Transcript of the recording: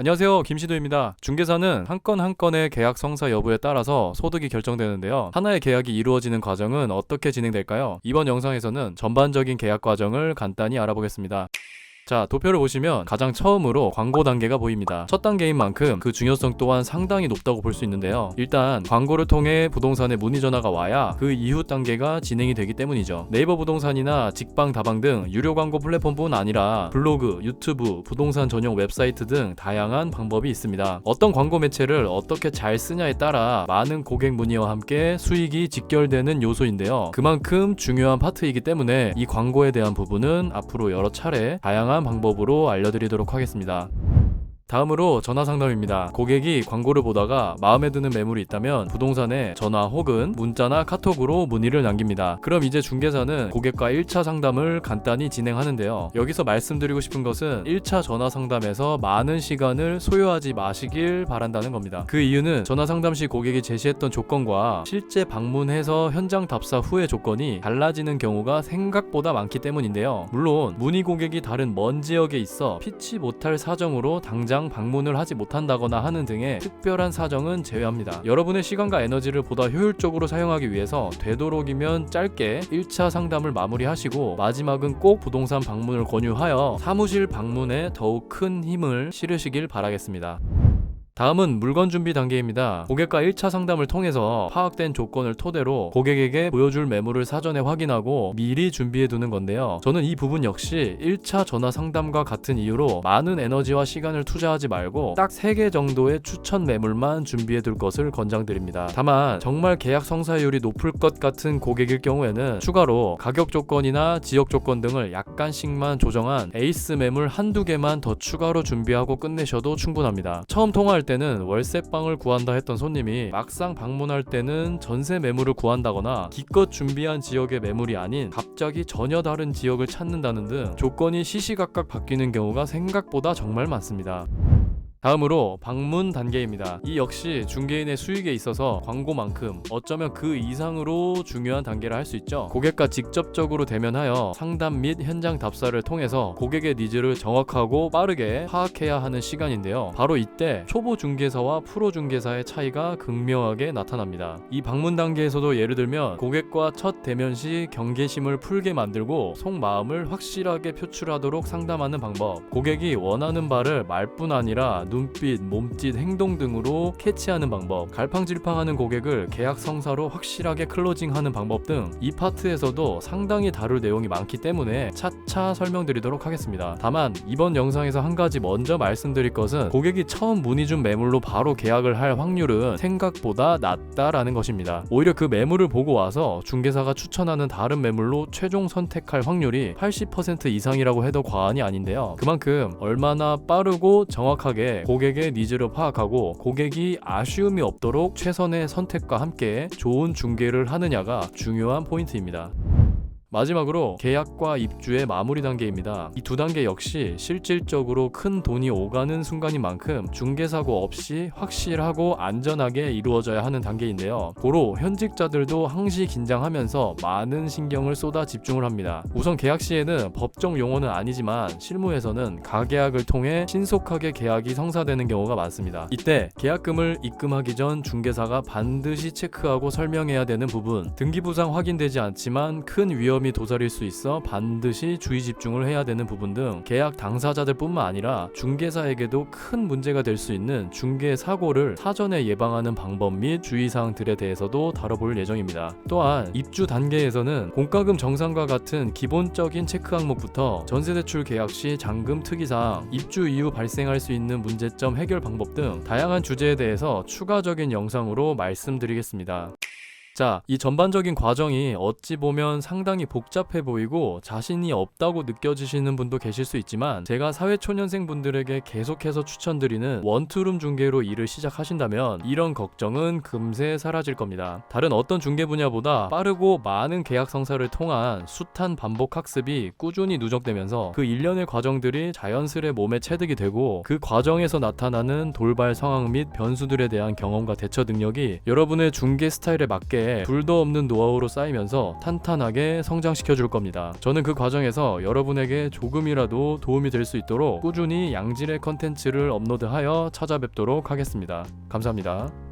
안녕하세요, 김시도입니다. 중개사는 한 건 한 건의 계약 성사 여부에 따라서 소득이 결정되는데요. 하나의 계약이 이루어지는 과정은 어떻게 진행될까요? 이번 영상에서는 전반적인 계약 과정을 간단히 알아보겠습니다. 자, 도표를 보시면 가장 처음으로 광고 단계가 보입니다. 첫 단계인 만큼 그 중요성 또한 상당히 높다고 볼 수 있는데요. 일단 광고를 통해 부동산에 문의 전화가 와야 그 이후 단계가 진행이 되기 때문이죠. 네이버 부동산이나 직방, 다방 등 유료 광고 플랫폼뿐 아니라 블로그, 유튜브, 부동산 전용 웹사이트 등 다양한 방법이 있습니다. 어떤 광고 매체를 어떻게 잘 쓰냐에 따라 많은 고객 문의와 함께 수익이 직결되는 요소인데요. 그만큼 중요한 파트이기 때문에 이 광고에 대한 부분은 앞으로 여러 차례 다양한 방법으로 알려드리도록 하겠습니다. 다음으로 전화 상담입니다. 고객이 광고를 보다가 마음에 드는 매물이 있다면 부동산에 전화 혹은 문자나 카톡으로 문의를 남깁니다. 그럼 이제 중개사는 고객과 1차 상담을 간단히 진행하는데요. 여기서 말씀드리고 싶은 것은 1차 전화 상담에서 많은 시간을 소요하지 마시길 바란다는 겁니다. 그 이유는 전화 상담 시 고객이 제시했던 조건과 실제 방문해서 현장 답사 후의 조건이 달라지는 경우가 생각보다 많기 때문인데요. 물론 문의 고객이 다른 먼 지역에 있어 피치 못할 사정으로 당장 방문을 하지 못한다거나 하는 등의 특별한 사정은 제외합니다. 여러분의 시간과 에너지를 보다 효율적으로 사용하기 위해서 되도록이면 짧게 1차 상담을 마무리하시고 마지막은 꼭 부동산 방문을 권유하여 사무실 방문에 더욱 큰 힘을 실으시길 바라겠습니다. 다음은 물건 준비 단계입니다. 고객과 1차 상담을 통해서 파악된 조건을 토대로 고객에게 보여줄 매물을 사전에 확인하고 미리 준비해 두는 건데요. 저는 이 부분 역시 1차 전화 상담과 같은 이유로 많은 에너지와 시간을 투자하지 말고 딱 3개 정도의 추천 매물만 준비해 둘 것을 권장드립니다. 다만 정말 계약 성사율이 높을 것 같은 고객일 경우에는 추가로 가격 조건이나 지역 조건 등을 약간씩만 조정한 에이스 매물 한두 개만 더 추가로 준비하고 끝내셔도 충분합니다. 처음 통화할 때는 월세방을 구한다 했던 손님이 막상 방문할 때는 전세 매물을 구한다거나 기껏 준비한 지역의 매물이 아닌 갑자기 전혀 다른 지역을 찾는다는 등 조건이 시시각각 바뀌는 경우가 생각보다 정말 많습니다. 다음으로 방문 단계입니다. 이 역시 중개인의 수익에 있어서 광고만큼 어쩌면 그 이상으로 중요한 단계를 할 수 있죠. 고객과 직접적으로 대면하여 상담 및 현장 답사를 통해서 고객의 니즈를 정확하고 빠르게 파악해야 하는 시간인데요. 바로 이때 초보 중개사와 프로 중개사의 차이가 극명하게 나타납니다. 이 방문 단계에서도 예를 들면 고객과 첫 대면 시 경계심을 풀게 만들고 속마음을 확실하게 표출하도록 상담하는 방법, 고객이 원하는 바를 말뿐 아니라 눈빛, 몸짓, 행동 등으로 캐치하는 방법, 갈팡질팡하는 고객을 계약 성사로 확실하게 클로징하는 방법 등 이 파트에서도 상당히 다룰 내용이 많기 때문에 차차 설명드리도록 하겠습니다. 다만 이번 영상에서 한 가지 먼저 말씀드릴 것은 고객이 처음 문의 준 매물로 바로 계약을 할 확률은 생각보다 낮다라는 것입니다. 오히려 그 매물을 보고 와서 중개사가 추천하는 다른 매물로 최종 선택할 확률이 80% 이상이라고 해도 과언이 아닌데요. 그만큼 얼마나 빠르고 정확하게 고객의 니즈를 파악하고 고객이 아쉬움이 없도록 최선의 선택과 함께 좋은 중개를 하느냐가 중요한 포인트입니다. 마지막으로 계약과 입주의 마무리 단계입니다. 이 두 단계 역시 실질적으로 큰 돈이 오가는 순간인 만큼 중개사고 없이 확실하고 안전하게 이루어져야 하는 단계인데요. 고로 현직자들도 항시 긴장하면서 많은 신경을 쏟아 집중을 합니다. 우선 계약 시에는 법정 용어는 아니지만 실무에서는 가계약을 통해 신속하게 계약이 성사되는 경우가 많습니다. 이때 계약금을 입금하기 전 중개사가 반드시 체크하고 설명해야 되는 부분, 등기부상 확인되지 않지만 큰 위험이 도사릴 수 있어 반드시 주의 집중을 해야 되는 부분 등 계약 당사자들 뿐만 아니라 중개사에게도 큰 문제가 될 수 있는 중개 사고를 사전에 예방하는 방법 및 주의사항들에 대해서도 다뤄볼 예정입니다. 또한 입주 단계에서는 공과금 정산과 같은 기본적인 체크 항목부터 전세대출 계약 시 잔금 특이사항, 입주 이후 발생할 수 있는 문제점 해결 방법 등 다양한 주제에 대해서 추가적인 영상으로 말씀드리겠습니다. 자, 이 전반적인 과정이 어찌 보면 상당히 복잡해 보이고 자신이 없다고 느껴지시는 분도 계실 수 있지만 제가 사회초년생 분들에게 계속해서 추천드리는 원투룸 중개로 일을 시작하신다면 이런 걱정은 금세 사라질 겁니다. 다른 어떤 중개 분야보다 빠르고 많은 계약 성사를 통한 숱한 반복 학습이 꾸준히 누적되면서 그 일련의 과정들이 자연스레 몸에 체득이 되고 그 과정에서 나타나는 돌발 상황 및 변수들에 대한 경험과 대처 능력이 여러분의 중개 스타일에 맞게 나에 둘도 없는 노하우로 쌓이면서 탄탄하게 성장시켜 줄 겁니다. 저는 그 과정에서 여러분에게 조금이라도 도움이 될 수 있도록 꾸준히 양질의 컨텐츠를 업로드하여 찾아뵙도록 하겠습니다. 감사합니다.